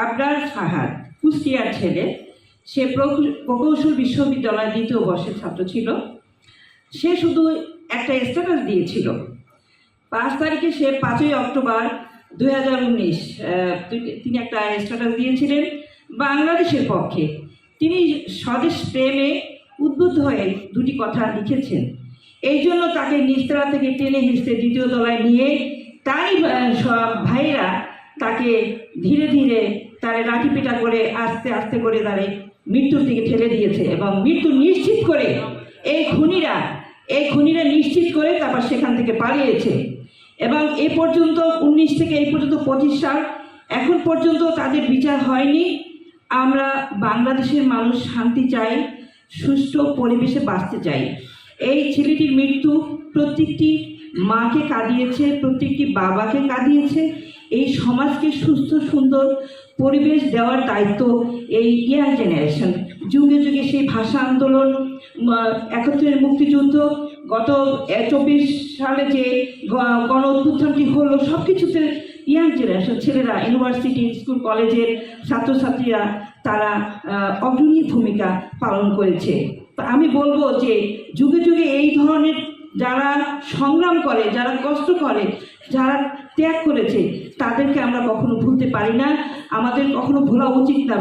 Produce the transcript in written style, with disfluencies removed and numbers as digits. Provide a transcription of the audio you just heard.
আবরার ফাহাদ কুষ্টিয়ার ছেলে। সে প্রকৌশল বিশ্ববিদ্যালয়ের 2য় বর্ষের ছাত্র ছিল। সে শুধু একটা স্ট্যাটাস দিয়েছিল 5 তারিখে, সে 5ই অক্টোবর 2019 তিনি একটা স্ট্যাটাস দিয়েছিলেন বাংলাদেশের পক্ষে। তিনি স্বদেশ প্রেমে উদ্বুদ্ধ হয়ে 2টি কথা লিখেছেন। এই জন্য তাকে নিচতলা থেকে টেনে হিঁচড়ে 2য় তলায় নিয়ে তারই সব ভাইয়েরা তাকে ধীরে ধীরে তারে লাঠিপেটা করে আস্তে আস্তে করে তারে মৃত্যুর দিকে ঠেলে দিয়েছে এবং মৃত্যু নিশ্চিত করে এই খুনিরা নিশ্চিত করে তারপর সেখান থেকে পালিয়েছে। এবং এ পর্যন্ত 19 থেকে এই পর্যন্ত 25 সাল এখন পর্যন্ত তাদের বিচার হয়নি। আমরা বাংলাদেশের মানুষ শান্তি চাই, সুষ্ঠু পরিবেশে বাঁচতে চাই। এই ছেলেটির মৃত্যু প্রত্যেকটি মাকে কাঁদিয়েছে, প্রত্যেকটি বাবাকে কাঁদিয়েছে। এই সমাজকে সুস্থ সুন্দর পরিবেশ দেওয়ার দায়িত্ব এই ইয়াং জেনারেশন। যুগে যুগে সেই ভাষা আন্দোলন, 71-এর মুক্তিযুদ্ধ, গত 24 সালে যে গণ অভ্যুত্থানটি হলো, সব কিছুতে ইয়াং জেনারেশন ছেলেরা, ইউনিভার্সিটি, স্কুল, কলেজের ছাত্রছাত্রীরা তারা অগ্রণী ভূমিকা পালন করেছে। আমি বলবো যে যুগে যুগে এই ধরনের যারা সংগ্রাম করে, যারা কষ্ট করে, যারা ত্যাগ করেছে, তাদেরকে আমরা কখনো ভুলতে পারি না, আমাদের কখনো ভোলা উচিত না।